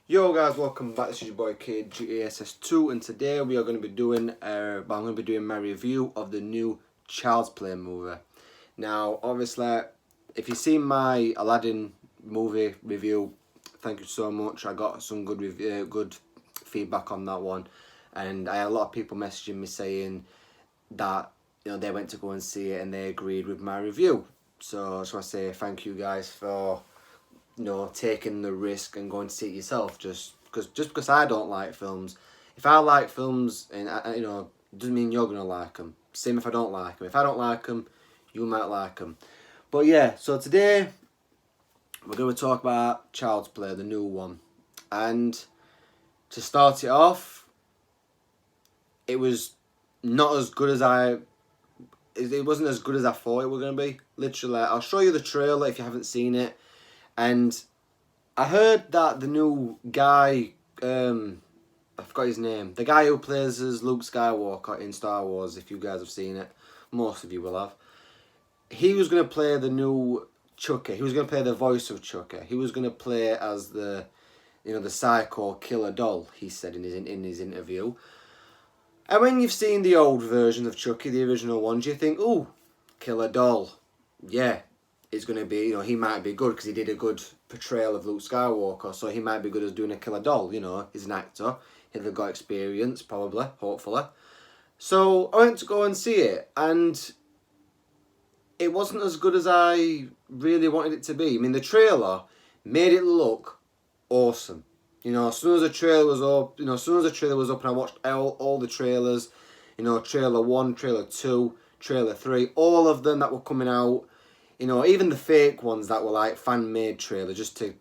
Yo guys, welcome back. This is your boy Kid GASS2, and today we are going to be doing my review of the new Child's Play movie. Now, obviously, if you've seen my Aladdin movie review, thank you so much. I got some good feedback on that one, and I had a lot of people messaging me saying that they went to go and see it and they agreed with my review. So I just want to say thank you guys for taking the risk and going to see it yourself. Just because I don't like films. If I like films, and it doesn't mean you're gonna like them. Same if I don't like them. If I don't like them, you might like them. But yeah, so today we're going to talk about Child's Play, the new one. And to start it off, it was not as good as it wasn't as good as I thought it was going to be. Literally, I'll show you the trailer if you haven't seen it. And I heard that the new guy, I forgot his name, the guy who plays as Luke Skywalker in Star Wars, if you guys have seen it, most of you will have, he was going to play the new Chucky. He was going to play the voice of Chucky. He was going to play as the psycho killer doll, he said in his interview. And when you've seen the old version of Chucky, the original ones, you think, ooh, killer doll, yeah. It's going to be, he might be good because he did a good portrayal of Luke Skywalker, so he might be good as doing a killer doll, he's an actor, he'll have got experience, probably, hopefully. So I went to go and see it, and it wasn't as good as I really wanted it to be. I mean, the trailer made it look awesome. As soon as the trailer was up, and I watched all the trailers, trailer 1, trailer 2, trailer 3, all of them that were coming out, even the fake ones that were like fan-made trailers, just to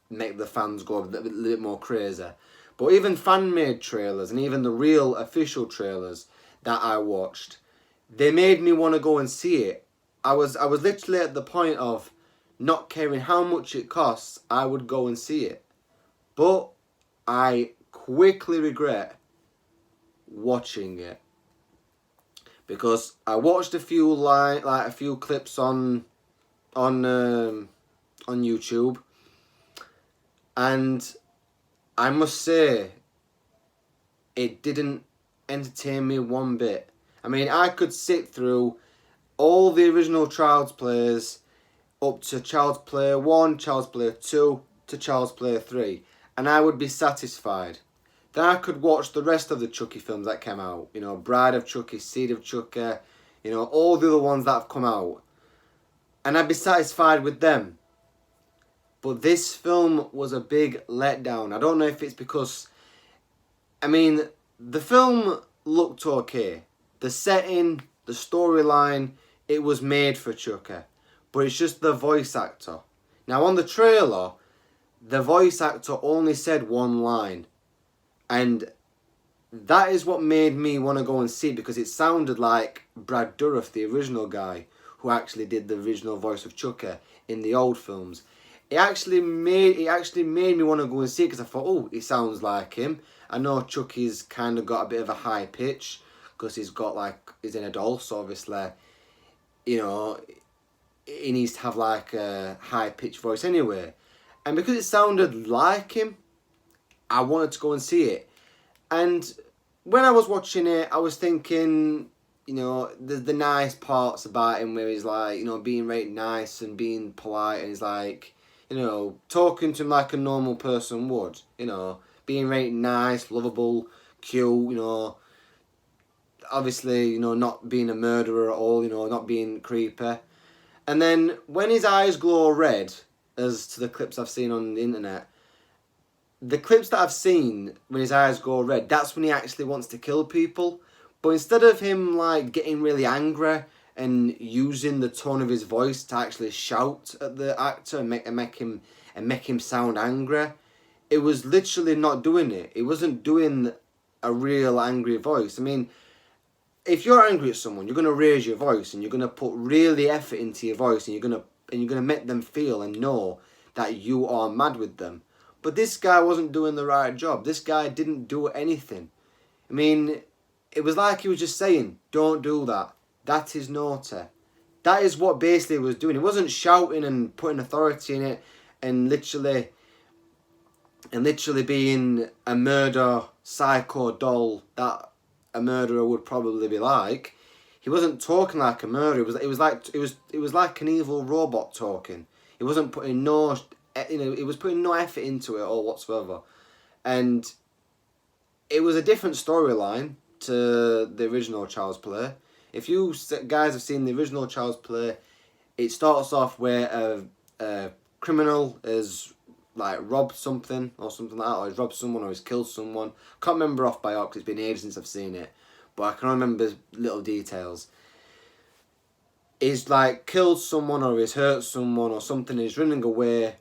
make the fans go a little bit more crazy. But even fan-made trailers and even the real official trailers that I watched, they made me want to go and see it. I was literally at the point of not caring how much it costs, I would go and see it. But I quickly regret watching it. Because I watched a few clips on YouTube, and I must say it didn't entertain me one bit. I mean, I could sit through all the original Child's Plays up to Child's Play 1, Child's Play 2 to Child's Play 3, and I would be satisfied. Then I could watch the rest of the Chucky films that came out. Bride of Chucky, Seed of Chucky, all the other ones that have come out. And I'd be satisfied with them. But this film was a big letdown. I don't know if it's because, the film looked okay. The setting, the storyline, it was made for Chucky. But it's just the voice actor. Now on the trailer, the voice actor only said one line. And that is what made me want to go and see it, because it sounded like Brad Dourif, the original guy who actually did the original voice of Chucky in the old films. It actually made me want to go and see it, because I thought, oh, he sounds like him. I know Chucky's kind of got a bit of a high pitch because he's in a doll, so obviously, he needs to have like a high pitched voice anyway. And because it sounded like him, I wanted to go and see it. And when I was watching it, I was thinking, the nice parts about him where he's like, being very nice and being polite, and he's like, talking to him like a normal person would, being very nice, lovable, cute, obviously, not being a murderer at all, not being creepy. And then when his eyes glow red, as to the clips I've seen on the internet, the clips that I've seen when his eyes go red, that's when he actually wants to kill people. But instead of him like getting really angry and using the tone of his voice to actually shout at the actor and make him sound angry, it was literally not doing it. It wasn't doing a real angry voice. I mean, if you're angry at someone, you're gonna raise your voice and you're gonna put really effort into your voice, and you're gonna make them feel and know that you are mad with them. But this guy wasn't doing the right job. This guy didn't do anything. I mean, it was like he was just saying, don't do that. That is naughty. That is what basically he was doing. He wasn't shouting and putting authority in it and literally and literally being a murder psycho doll that a murderer would probably be like. He wasn't talking like a murderer. It was like an evil robot talking. He wasn't putting no, he was putting no effort into it or whatsoever, and it was a different storyline to the original Child's Play. If you guys have seen the original Child's Play, it starts off where a criminal is like robbed something or something like that, or he's robbed someone or he's killed someone. Can't remember off by heart because it's been ages since I've seen it, but I can remember little details. He's like killed someone or he's hurt someone or something. He's running away,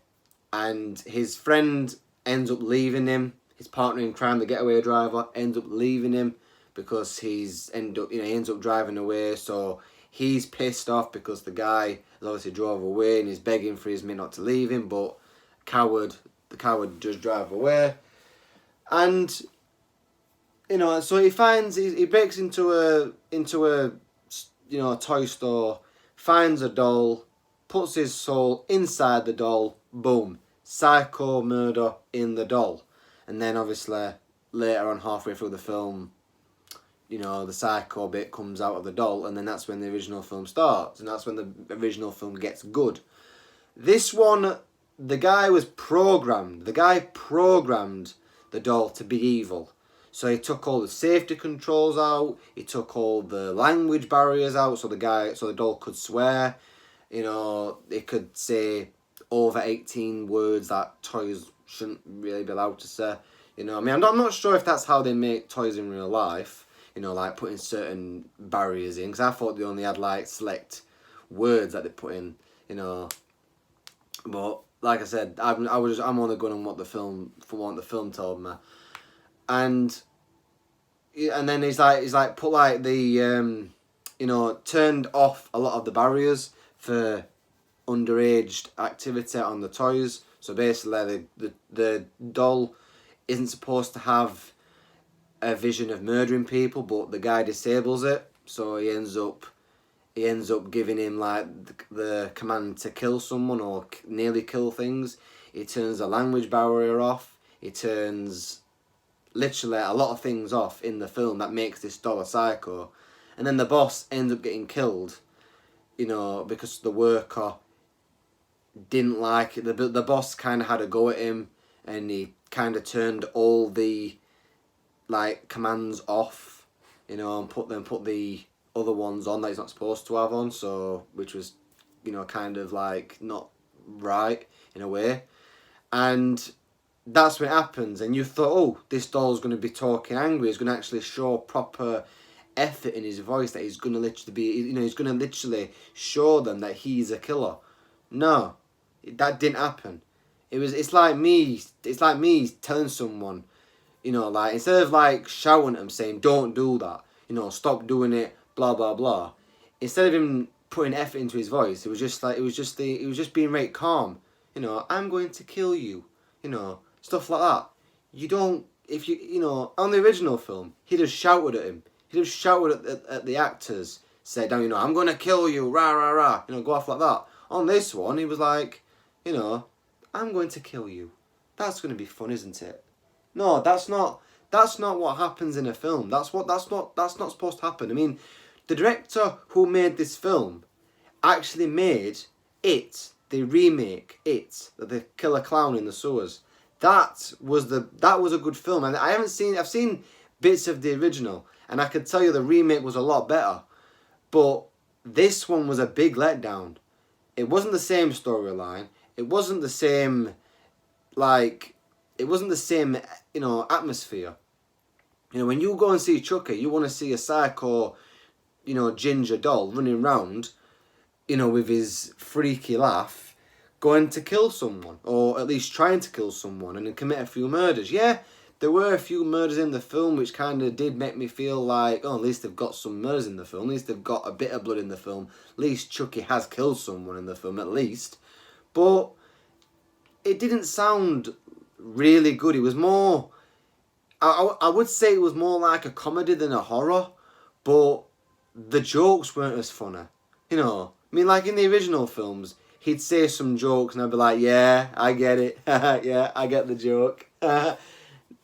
and his friend ends up leaving him. His partner in crime, the getaway driver, ends up leaving him because he ends up driving away. So he's pissed off because the guy has obviously drove away and he's begging for his mate not to leave him, but the coward does drive away. And so he breaks into a toy store, finds a doll, puts his soul inside the doll, boom, psycho murder in the doll. And then obviously later on, halfway through the film, the psycho bit comes out of the doll, and then that's when the original film starts, and that's when the original film gets good. This one, the guy programmed the doll to be evil. So he took all the safety controls out, he took all the language barriers out, so the doll could swear. It could say over 18 words that toys shouldn't really be allowed to say. I'm not sure if that's how they make toys in real life, like putting certain barriers in, because I thought they only had like select words that they put in, but like I said, I'm only going on what the film told me. And then he's like put like the turned off a lot of the barriers for underage activity on the toys. So basically the doll isn't supposed to have a vision of murdering people, but the guy disables it, so he ends up giving him like the command to kill someone or nearly kill things. He turns the language barrier off. He turns literally a lot of things off in the film that makes this doll a psycho. And then the boss ends up getting killed, because the worker didn't like it. The boss kind of had a go at him, and he kind of turned all the like commands off, and put the other ones on that he's not supposed to have on. So which was, kind of like not right in a way, and that's what happens. And you thought, oh, this doll's going to be talking angry. He's going to actually show proper effort in his voice, that he's going to literally be, he's going to literally show them that he's a killer. No, that didn't happen. It's like me telling someone, like instead of like shouting at him saying don't do that, stop doing it, blah blah blah. Instead of him putting effort into his voice, it was just being very calm. I'm going to kill you, stuff like that. You don't, if on the original film, he just shouted at him. He just shouted at the actors, said, I'm going to kill you, rah rah rah, go off like that. On this one, he was like, I'm going to kill you. That's going to be fun, isn't it? No, that's not what happens in a film. That's not supposed to happen. I mean, the director who made this film actually made It, the remake, It, the killer clown in the sewers. That was a good film, and I've seen bits of the original, and I could tell you the remake was a lot better, but this one was a big letdown. It wasn't the same storyline. It wasn't the same, atmosphere. When you go and see Chucky, you want to see a psycho, ginger doll running around, with his freaky laugh, going to kill someone, or at least trying to kill someone and commit a few murders. Yeah, there were a few murders in the film which kind of did make me feel like, oh, at least they've got some murders in the film. At least they've got a bit of blood in the film. At least Chucky has killed someone in the film, at least. But it didn't sound really good. It was more, I would say it was more like a comedy than a horror, but the jokes weren't as funny. I mean, like in the original films, he'd say some jokes and I'd be like, yeah, I get it. Yeah, I get the joke.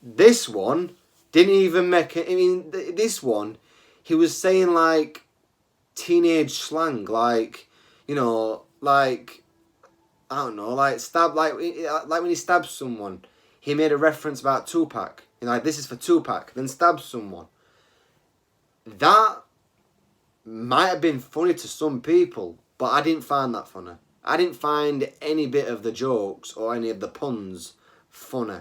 This one didn't even make it. I mean, this one, he was saying like teenage slang, like, you know, like, I don't know, like stab, like when he stabs someone, he made a reference about Tupac. You know, like, this is for Tupac, then stabs someone. That might have been funny to some people, but I didn't find that funny. I didn't find any bit of the jokes or any of the puns funny.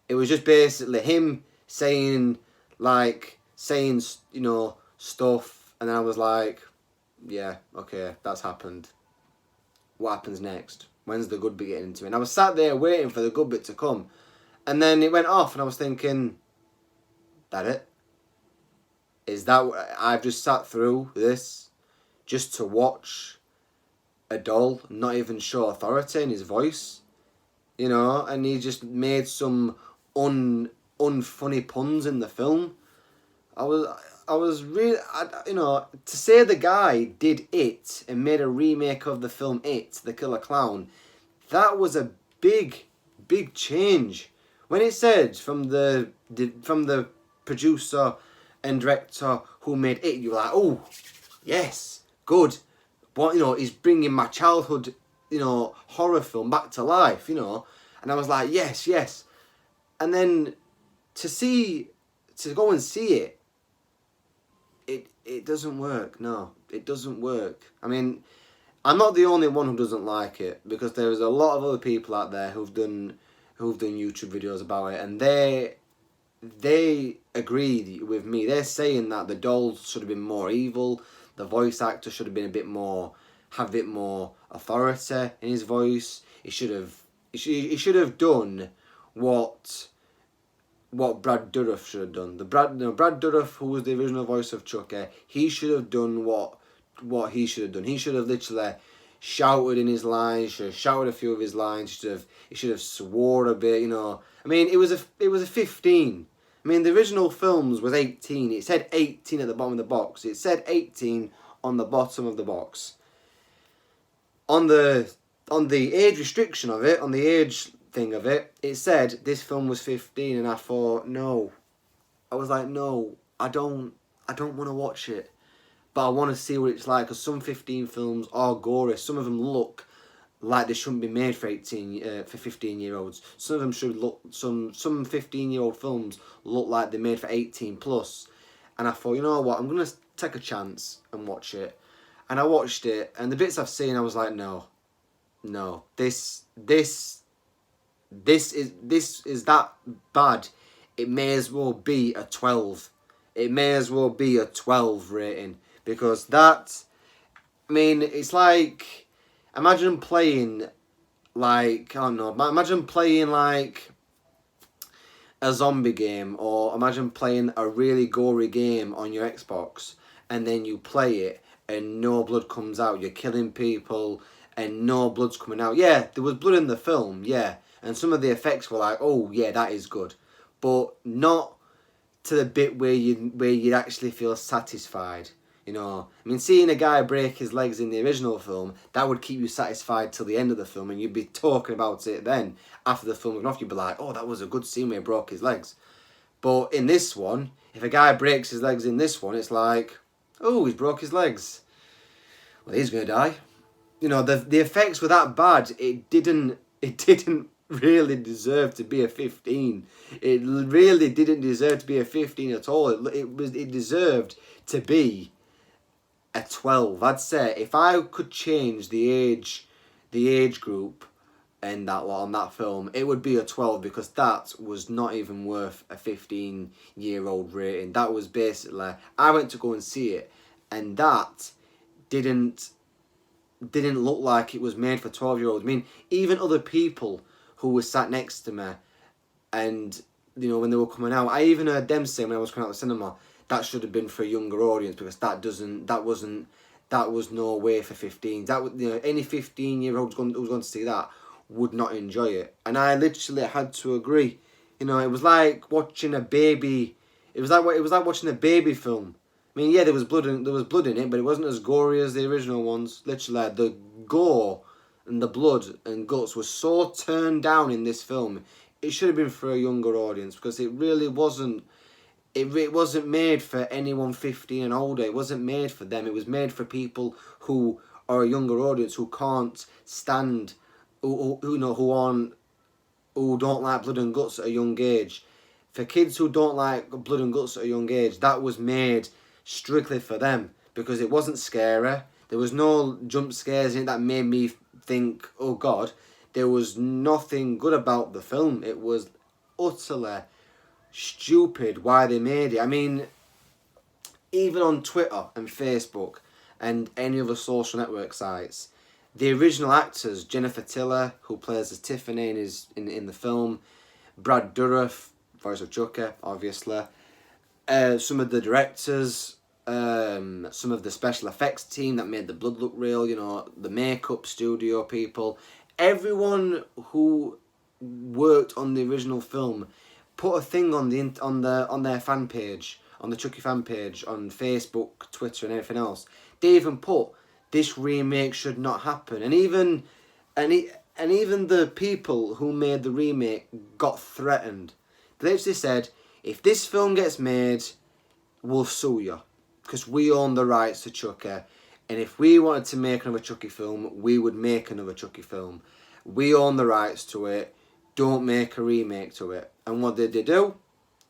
It was just basically him saying, you know, stuff, and I was like, yeah, okay, that's happened. What happens next? When's the good bit getting into it? And I was sat there waiting for the good bit to come, and then it went off, and I was thinking, that it? Is that what I've just sat through this just to watch a doll not even show authority in his voice? You know, and he just made some unfunny puns in the film. I was really, you know, to say the guy did It and made a remake of the film It, The Killer Clown, that was a big change. When it said from the producer and director who made It, you were like, oh, yes, good. But, you know, he's bringing my childhood, you know, horror film back to life, you know. And I was like, yes, yes. And then to go and see it, it doesn't work. No, it doesn't work. I mean, I'm not the only one who doesn't like it, because there's a lot of other people out there who've done YouTube videos about it, and they agree with me. They're saying that the doll should have been more evil. The voice actor should have been have a bit more authority in his voice. He should have done what Brad Dourif should have done. Brad Dourif, who was the original voice of Chucky, he should have done what he should have done. He should have literally shouted in his lines. Should have shouted a few of his lines. He should have swore a bit. You know, I mean, it was a 15. I mean, the original films was 18. It said 18 at the bottom of the box. It said 18 on the bottom of the box. On the age restriction of it, on the age thing of it, it said this film was 15, and I thought, no. I was like, no, I don't want to watch it, but I want to see what it's like, because some 15 films are gory. Some of them look like they shouldn't be made for 15-year-olds. Some of them should look, some 15-year-old films look like they're made for 18 plus. And I thought, you know what, I'm gonna take a chance and watch it. And I watched it, and the bits I've seen, I was like, no, this is that bad. It may as well be a 12. It may as well be a 12 rating, because that, I mean, it's like, imagine playing like, I don't know, imagine playing like a zombie game, or imagine playing a really gory game on your Xbox, and then you play it and no blood comes out. You're killing people and no blood's coming out. Yeah, there was blood in the film, yeah, and some of the effects were like, oh yeah, that is good, but not to the bit where you'd actually feel satisfied. You know, I mean, seeing a guy break his legs in the original film, that would keep you satisfied till the end of the film, and you'd be talking about it then. After the film was off, you'd be like, oh, that was a good scene where he broke his legs. But in this one, if a guy breaks his legs in this one, it's like, oh, he's broke his legs. Well, he's gonna die. You know, the effects were that bad. It didn't really deserve to be a 15. It really didn't deserve to be a 15 at all. It deserved to be a 12. I'd say if I could change the age group and that lot on that film, it would be a 12, because that was not even worth a 15-year-old rating. That was basically, I went to go and see it, and that didn't look like it was made for 12-year-olds. I mean, even other people who were sat next to me, and you know, when they were coming out, I even heard them saying when I was coming out of the cinema, that should have been for a younger audience, because that was no way for 15. That would, you know, any 15-year-old who was going to see that would not enjoy it. And I literally had to agree. You know, it was like watching a baby. It was like watching a baby film. I mean, yeah, there was blood in it, but it wasn't as gory as the original ones. Literally, the gore and the blood and guts was so turned down in this film. It should have been for a younger audience, because it really wasn't. It wasn't made for anyone 15 and older. It wasn't made for them. It was made for people who are a younger audience, who can't stand, who don't like blood and guts at a young age. For kids who don't like blood and guts at a young age, that was made strictly for them, because it wasn't scary. There was no jump scares in it that made me think, oh God. There was nothing good about the film. It was utterly stupid why they made it. I mean, even on Twitter and Facebook and any other social network sites, the original actors, Jennifer Tiller, who plays as Tiffany in the film, Brad Dourif, voice of Chucky, obviously, some of the directors, some of the special effects team that made the blood look real, the makeup studio people, everyone who worked on the original film put a thing on their fan page, on the Chucky fan page, on Facebook, Twitter, and everything else. They even put, this remake should not happen, and even the people who made the remake got threatened. They literally said, if this film gets made, we'll sue you, because we own the rights to Chucky, and if we wanted to make another Chucky film, we would make another Chucky film. We own the rights to it. Don't make a remake to it. And what did they do?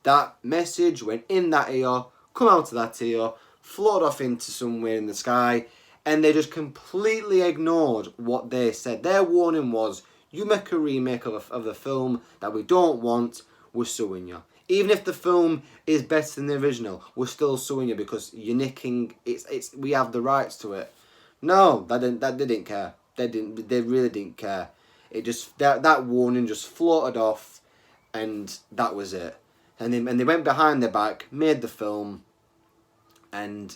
That message went in that ear, come out of that ear, floated off into somewhere in the sky, and they just completely ignored what they said. Their warning was, you make a remake of the film that we don't want, we're suing you. Even if the film is better than the original, we're still suing you because you're nicking. We have the rights to it. No, they didn't care. They really didn't care. It just that warning just floated off, and that was it. And they went behind their back, made the film, and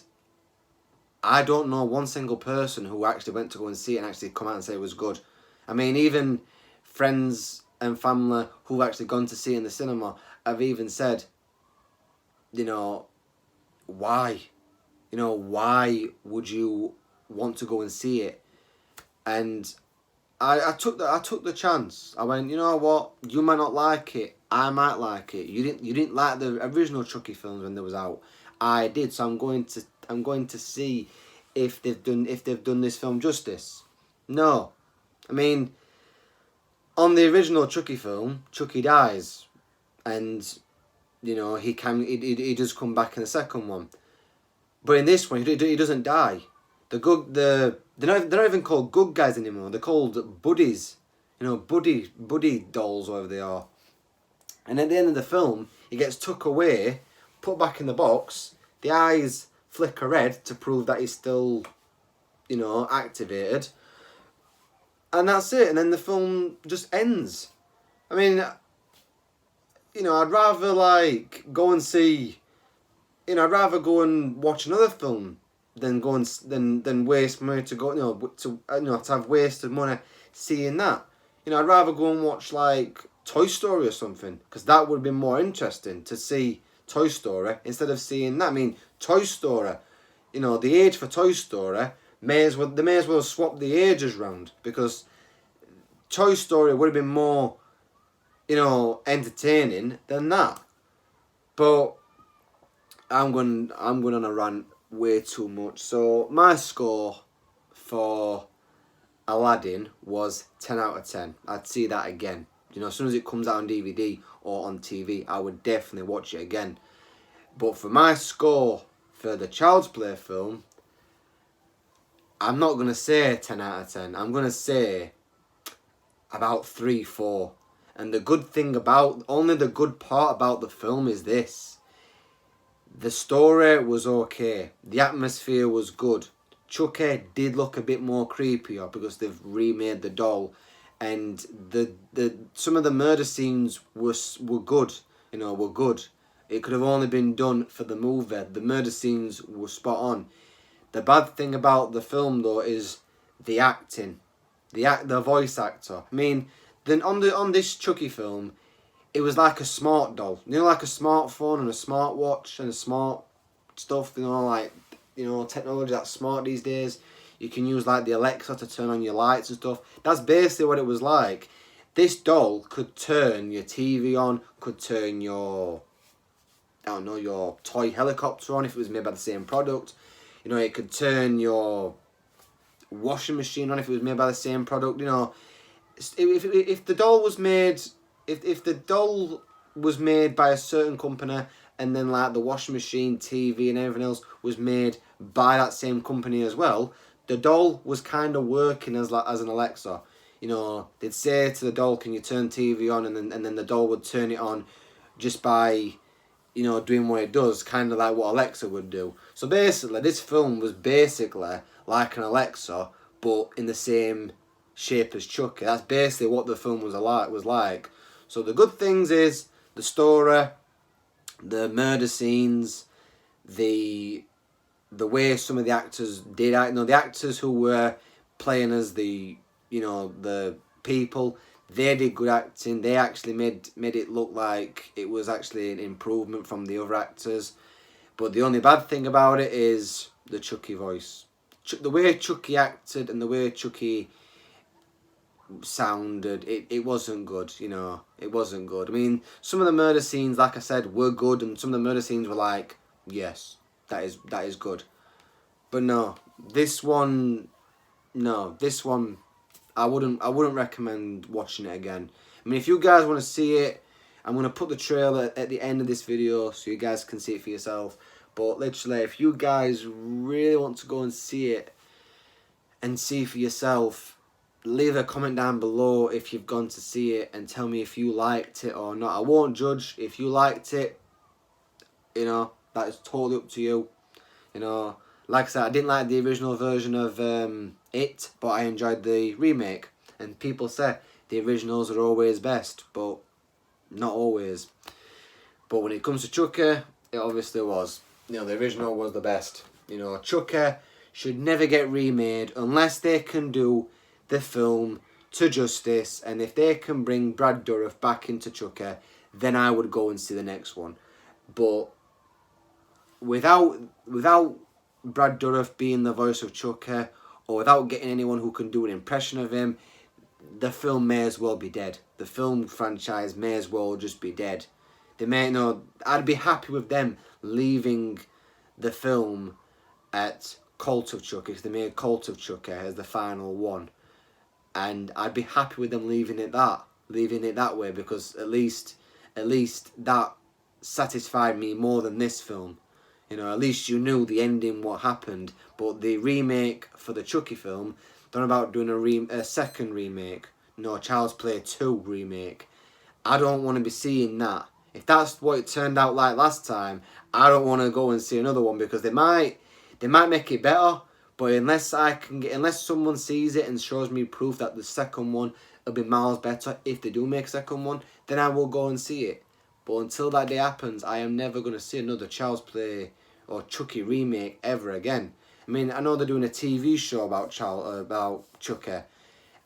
I don't know one single person who actually went to go and see it and actually come out and say it was good. I mean, even friends and family who've actually gone to see it in the cinema have even said, why? Why would you want to go and see it? And I took the chance. I went, you know what? You might not like it. I might like it. You didn't like the original Chucky films when they was out. I did. So I'm going to see if they've done this film justice. No, I mean, on the original Chucky film, Chucky dies, and he does come back in the second one. But in this one, he doesn't die. They're not even called good guys anymore. They're called buddies. Buddy dolls, whatever they are. And at the end of the film, he gets took away, put back in the box. The eyes flicker red to prove that he's still, activated. And that's it. And then the film just ends. I mean, I'd rather go and see. I'd rather go and watch another film than go and than waste money to go. To have wasted money seeing that. I'd rather go and watch Toy Story or something, because that would have been more interesting to see Toy Story instead of seeing that. I mean, Toy Story, the age for Toy Story they may as well swap the ages round, because Toy Story would have been more, entertaining than that. But I'm going on a rant way too much. So my score for Aladdin was 10 out of 10. I'd see that again. As soon as it comes out on DVD or on TV, I would definitely watch it again. But for my score for the Child's Play film, I'm not going to say 10 out of 10. I'm going to say about 3, 4. And the good part about the film is this. The story was okay. The atmosphere was good. Chucky did look a bit more creepier because they've remade the doll. And some of the murder scenes were good, were good. It could have only been done for the movie. The murder scenes were spot on. The bad thing about the film though is the acting, the voice actor. I mean, then on this Chucky film, it was like a smart doll. Like a smartphone and a smartwatch and a smart stuff. Technology that's smart these days. You can use like the Alexa to turn on your lights and stuff. That's basically what it was like. This doll could turn your TV on, could turn your, I don't know, your toy helicopter on if it was made by the same product. You know, it could turn your washing machine on if it was made by the same product. You know, if the doll was made, if the doll was made by a certain company, and then like the washing machine, TV and everything else was made by that same company as well, the doll was kind of working as an Alexa. You know, they'd say to the doll, can you turn TV on, and then the doll would turn it on just by, you know, doing what it does, kind of like what Alexa would do. So basically, this film was basically like an Alexa, but in the same shape as Chucky. That's basically what the film was like. So the good things is the story, the murder scenes, the way some of the actors did act. You know, the actors who were playing as the, you know, the people, they did good acting. They actually made it look like it was actually an improvement from the other actors. But the only bad thing about it is the Chucky voice. The way Chucky acted and the way Chucky sounded, it wasn't good, you know. It wasn't good. I mean, some of the murder scenes, like I said, were good, and some of the murder scenes were like, yes, that is good. But no, this one, I wouldn't recommend watching it again. I mean, if you guys want to see it, I'm going to put the trailer at the end of this video so you guys can see it for yourself. But literally, if you guys really want to go and see it and see for yourself, leave a comment down below if you've gone to see it and tell me if you liked it or not. I won't judge. If you liked it, you know, that is totally up to you. You know, like I said, I didn't like the original version of it, but I enjoyed the remake. And people say the originals are always best, but not always. But when it comes to Chucky, it obviously was. You know, the original was the best. You know, Chucky should never get remade unless they can do the film to justice. And if they can bring Brad Dourif back into Chucky, then I would go and see the next one. But without Brad Dourif being the voice of Chucky, or without getting anyone who can do an impression of him, the film may as well be dead. The film franchise may as well just be dead. They may know. I'd be happy with them leaving the film at Cult of Chucky, because they made Cult of Chucky as the final one, and I'd be happy with them leaving it that way, because at least that satisfied me more than this film. You know, at least you knew the ending, what happened. But the remake for the Chucky film, they're about doing a second remake. No, Child's Play 2 remake. I don't want to be seeing that. If that's what it turned out like last time, I don't want to go and see another one, because they might make it better. But unless someone sees it and shows me proof that the second one will be miles better, if they do make a second one, then I will go and see it. But until that day happens, I am never going to see another Child's Play or Chucky remake ever again. I mean, I know they're doing a TV show about Chucky,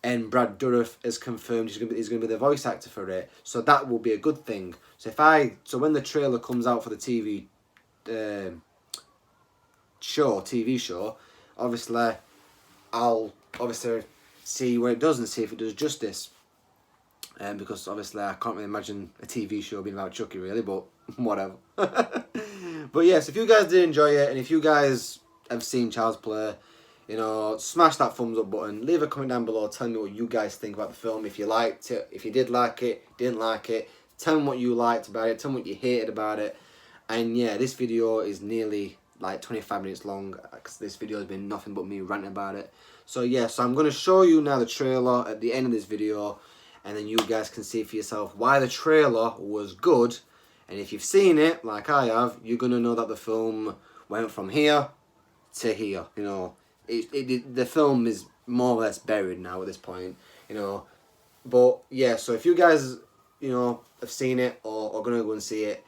and Brad Dourif has confirmed he's going to be the voice actor for it, so that will be a good thing. So when the trailer comes out for the TV show, obviously I'll see where it does and see if it does justice. Because obviously I can't really imagine a TV show being about Chucky really, but whatever. But yes, if you guys did enjoy it, and if you guys have seen Child's Play, you know, smash that thumbs up button, leave a comment down below, tell me what you guys think about the film, if you liked it, if you did like it, didn't like it, tell me what you liked about it, tell me what you hated about it. And yeah, this video is nearly like 25 minutes long, because this video has been nothing but me ranting about it. So yeah, so I'm going to show you now the trailer at the end of this video, and then you guys can see for yourself why the trailer was good. And if you've seen it, like I have, you're going to know that the film went from here to here. You know, the film is more or less buried now at this point, you know. But yeah, so if you guys, you know, have seen it or are going to go and see it,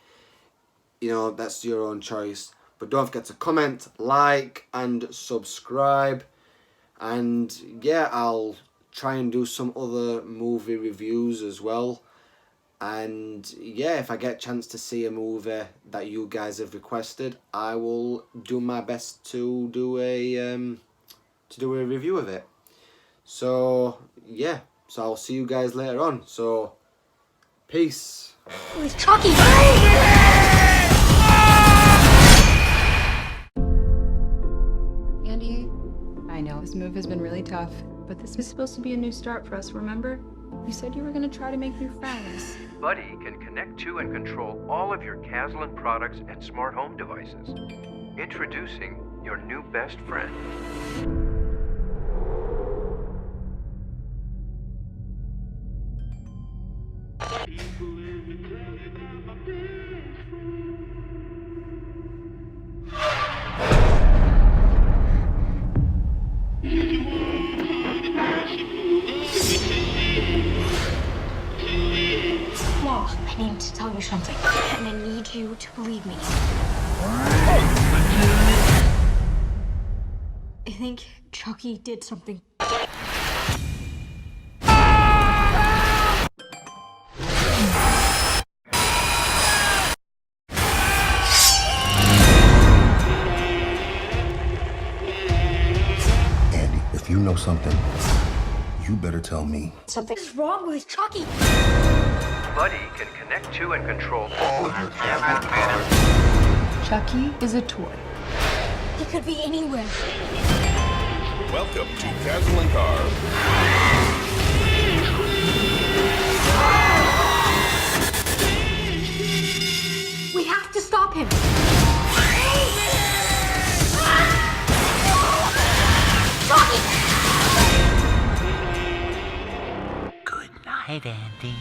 you know, that's your own choice. But don't forget to comment, like, and subscribe. And yeah, I'll try and do some other movie reviews as well. And yeah, if I get a chance to see a movie that you guys have requested, I will do my best to do a to do a review of it. So yeah, so I'll see you guys later on. So peace. It's Chucky! Andy, I know this move has been really tough, but this was supposed to be a new start for us, remember? You said you were going to try to make new friends. Buddy can connect to and control all of your Caslin products and smart home devices. Introducing your new best friend. Mom, I need to tell you something, and I need you to believe me. I think Chucky did something. Andy, if you know something, you better tell me. Something's wrong with Chucky. Buddy can connect to and control all of your Caslin products. Chucky is a toy. He could be anywhere. Welcome to Caslin Car. We have to stop him. Chucky! Good night, Andy.